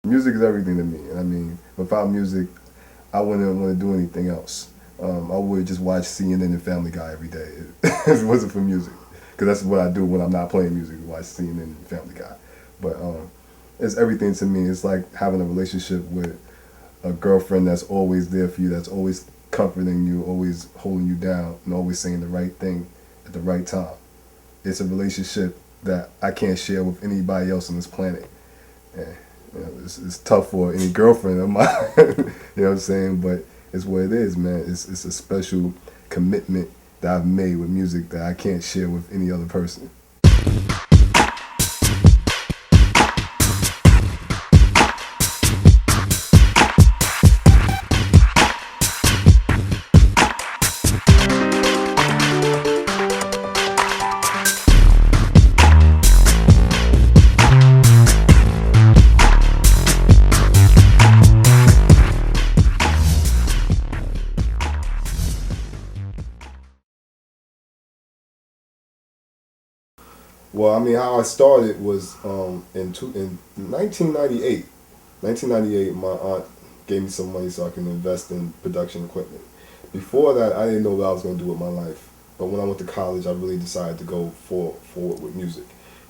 Music is everything to me. I mean, without music, I wouldn't want to do anything else. I would just watch CNN and Family Guy every day if it wasn't for music. Because that's what I do when I'm not playing music, watch CNN and Family Guy. But it's everything to me. It's like having a relationship with a girlfriend that's always there for you, that's always comforting you, always holding you down, and always saying the right thing at the right time. It's a relationship that I can't share with anybody else on this planet. And, it's tough for any girlfriend of mine, you know what I'm saying? But it's what it is, man. It's a special commitment that I've made with music that I can't share with any other person. Well, I mean, how I started was in 1998. 1998, my aunt gave me some money so I can invest in production equipment. Before that, I didn't know what I was going to do with my life. But when I went to college, I really decided to go forward with music.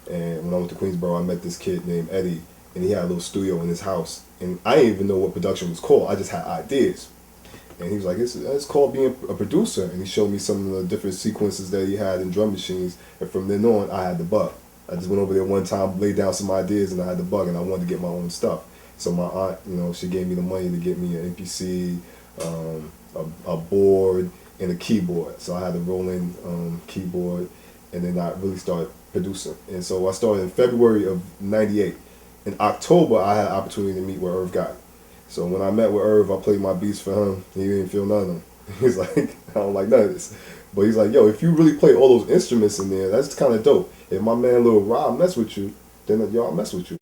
And when I went to Queensboro, I met this kid named Eddie, and he had a little studio in his house. And I didn't even know what production was called. I just had ideas. And he was like, it's called being a producer. And he showed me some of the different sequences that he had in drum machines. And from then on, I had the bug. I just went over there one time, laid down some ideas, and I had the bug, and I wanted to get my own stuff. So my aunt, she gave me the money to get me an MPC, a board, and a keyboard. So I had a Roland keyboard, and then I really started producing. And so I started in February of '98. In October, I had an opportunity to meet with Irv Gotti. So when I met with Irv, I played my beats for him. He didn't feel none of them. He's like, I don't like none of this. But he's like, yo, if you really play all those instruments in there, that's kind of dope. If my man Lil Rob mess with you, then y'all mess with you.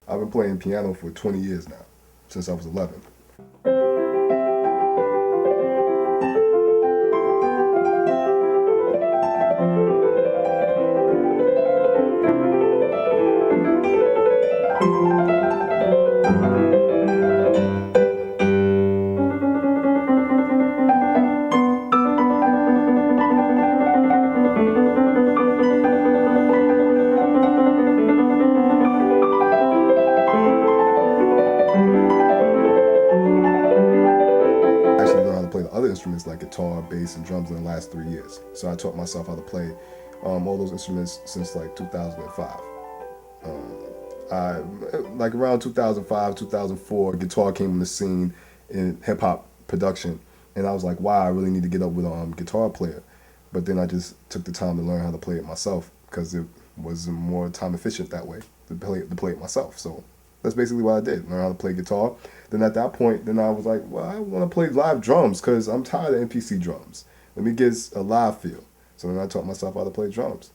I've been playing piano for 20 years now, since I was 11. Play the other instruments like guitar, bass, and drums in the last 3 years. So I taught myself how to play all those instruments since like 2005. I like around 2005, 2004, guitar came on the scene in hip hop production, and I was like, wow, I really need to get up with a guitar player. But then I just took the time to learn how to play it myself because it was more time efficient that way to play it myself. So that's basically what I did, learn how to play guitar. Then at that point, then I was like, well, I want to play live drums because I'm tired of NPC drums. Let me get a live feel. So then I taught myself how to play drums.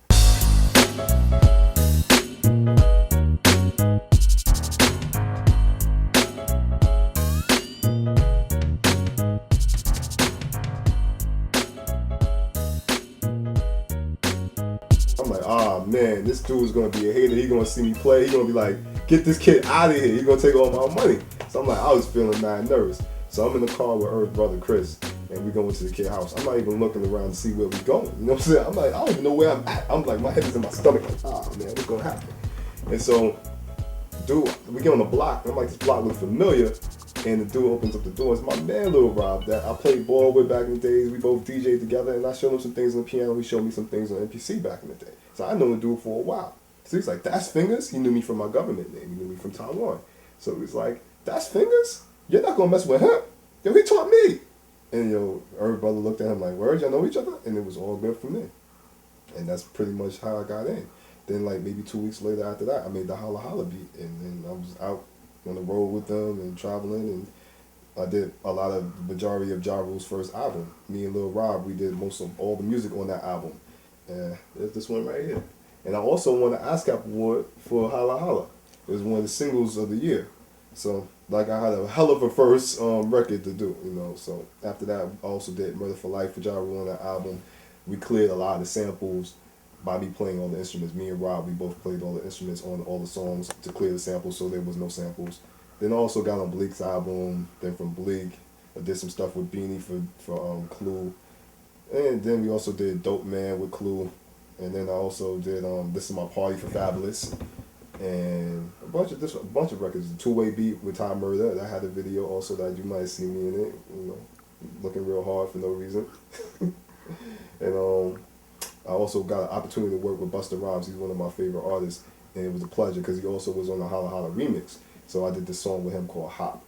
I'm like, ah, man, this dude's going to be a hater. He's going to see me play. He's going to be like, get this kid out of here. He's going to take all my money. So I'm like, I was feeling mad nervous. So I'm in the car with Earth's brother, Chris, and we going to the kid's house. I'm not even looking around to see where we going. You know what I'm saying? I'm like, I don't even know where I'm at. I'm like, my head is in my stomach. Like, ah, man, what's going to happen? And so, dude, we get on the block. And I'm like, this block looks familiar. And the dude opens up the door. It's my man, Lil Rob, that I played ball with back in the days. We both DJed together, and I showed him some things on the piano. He showed me some things on MPC back in the day. So I know the dude for a while. So he's like, that's Fingaz? He knew me from my government name. He knew me from Taiwan. So he's like, that's Fingaz? You're not going to mess with him? Yo, he taught me. And, every brother looked at him like, word, y'all know each other? And it was all good from there. And that's pretty much how I got in. Then, like, maybe 2 weeks later after that, I made the Holla Holla beat. And then I was out on the road with them and traveling. And I did a lot of the majority of Ja Rule's first album. Me and Lil Rob, we did most of all the music on that album. And there's this one right here. And I also won an ASCAP award for Holla Holla. It was one of the singles of the year. So, like, I had a hell of a first record to do, So, after that, I also did Murder for Life for Ja Rule on that album. We cleared a lot of the samples by me playing all the instruments. Me and Rob, we both played all the instruments on all the songs to clear the samples, so there was no samples. Then I also got on Bleak's album. Then from Bleak, I did some stuff with Beanie for Clue. And then we also did Dope Man with Clue. And then I also did This Is My Party for Fabulous. And a bunch of records. The Two-Way Beat with Ty Murder. That had a video also that you might see me in it. Looking real hard for no reason. And I also got an opportunity to work with Busta Rhymes. He's one of my favorite artists. And it was a pleasure because he also was on the Holla Holla remix. So I did this song with him called Hop.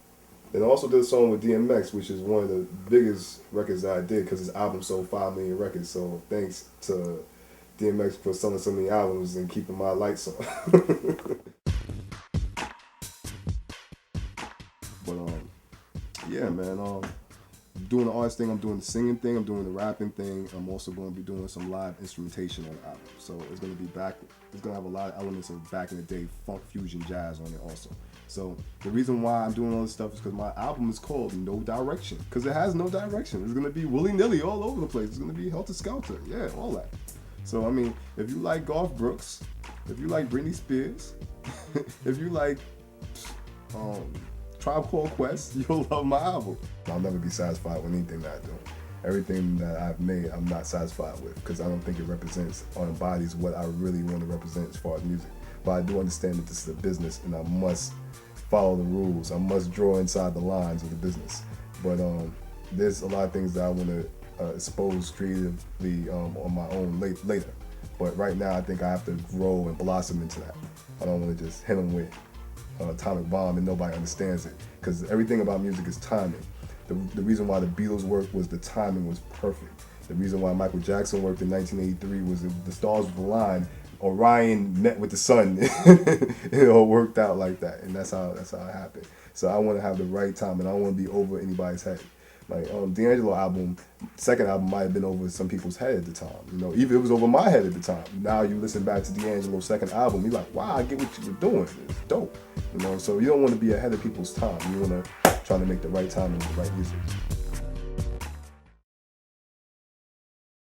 Then I also did a song with DMX, which is one of the biggest records that I did because his album sold 5 million records. So thanks to DMX for selling so many albums and keeping my lights on. But yeah, man. Doing the artist thing, I'm doing the singing thing, I'm doing the rapping thing. I'm also going to be doing some live instrumentation on the album. So it's going to be back. It's going to have a lot of elements of back in the day funk, fusion, jazz on it also. So the reason why I'm doing all this stuff is because my album is called No Direction. Because it has no direction. It's going to be willy-nilly all over the place. It's going to be helter-skelter. Yeah, all that. So, I mean, if you like Garth Brooks, if you like Britney Spears, if you like Tribe Called Quest, you'll love my album. I'll never be satisfied with anything that I do. Everything that I've made, I'm not satisfied with because I don't think it represents or embodies what I really want to represent as far as music. But I do understand that this is a business and I must follow the rules. I must draw inside the lines of the business. But there's a lot of things that I want to expose creatively on my own later. But right now, I think I have to grow and blossom into that. I don't want to just hit them with atomic bomb and nobody understands it because everything about music is timing. The reason why the Beatles worked was the timing was perfect. The reason why Michael Jackson worked in 1983 was the stars were aligned. Orion met with the sun. It all worked out like that, and that's how it happened. So I want to have the right time, and I don't want to be over anybody's head. Like D'Angelo album, second album might have been over some people's head at the time. Even it was over my head at the time. Now you listen back to D'Angelo's second album, you're like, wow, I get what you were doing. It's dope. So you don't want to be ahead of people's time. You want to try to make the right time and the right music.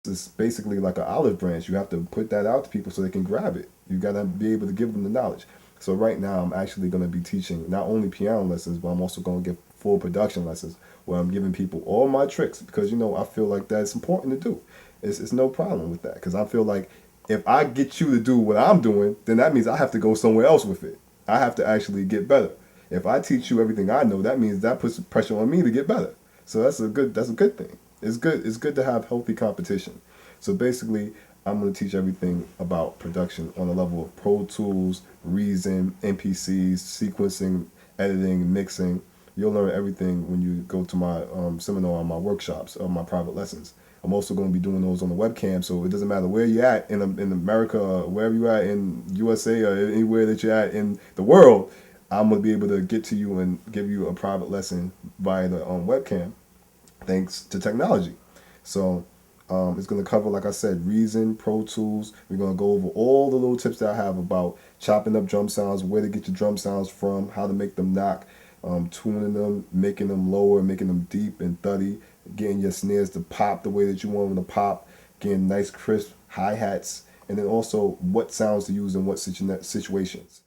It's basically like an olive branch. You have to put that out to people so they can grab it. You gotta be able to give them the knowledge. So right now I'm actually gonna be teaching not only piano lessons, but I'm also gonna give full production lessons where I'm giving people all my tricks because I feel like that's important to do. It's no problem with that because I feel like if I get you to do what I'm doing, then that means I have to go somewhere else with it. I have to actually get better. If I teach you everything I know, that means that puts pressure on me to get better. So that's a good thing. It's good to have healthy competition. So basically, I'm going to teach everything about production on the level of Pro Tools, Reason, MPCs, sequencing, editing, mixing. You'll learn everything when you go to my seminar or my workshops or my private lessons. I'm also going to be doing those on the webcam, so it doesn't matter where you're at in America or wherever you're at in USA or anywhere that you're at in the world, I'm going to be able to get to you and give you a private lesson via the webcam thanks to technology. So it's going to cover, like I said, Reason, Pro Tools. We're going to go over all the little tips that I have about chopping up drum sounds, where to get your drum sounds from, how to make them knock, tuning them, making them lower, making them deep and thuddy, getting your snares to pop the way that you want them to pop, getting nice crisp hi-hats, and then also what sounds to use in what situations.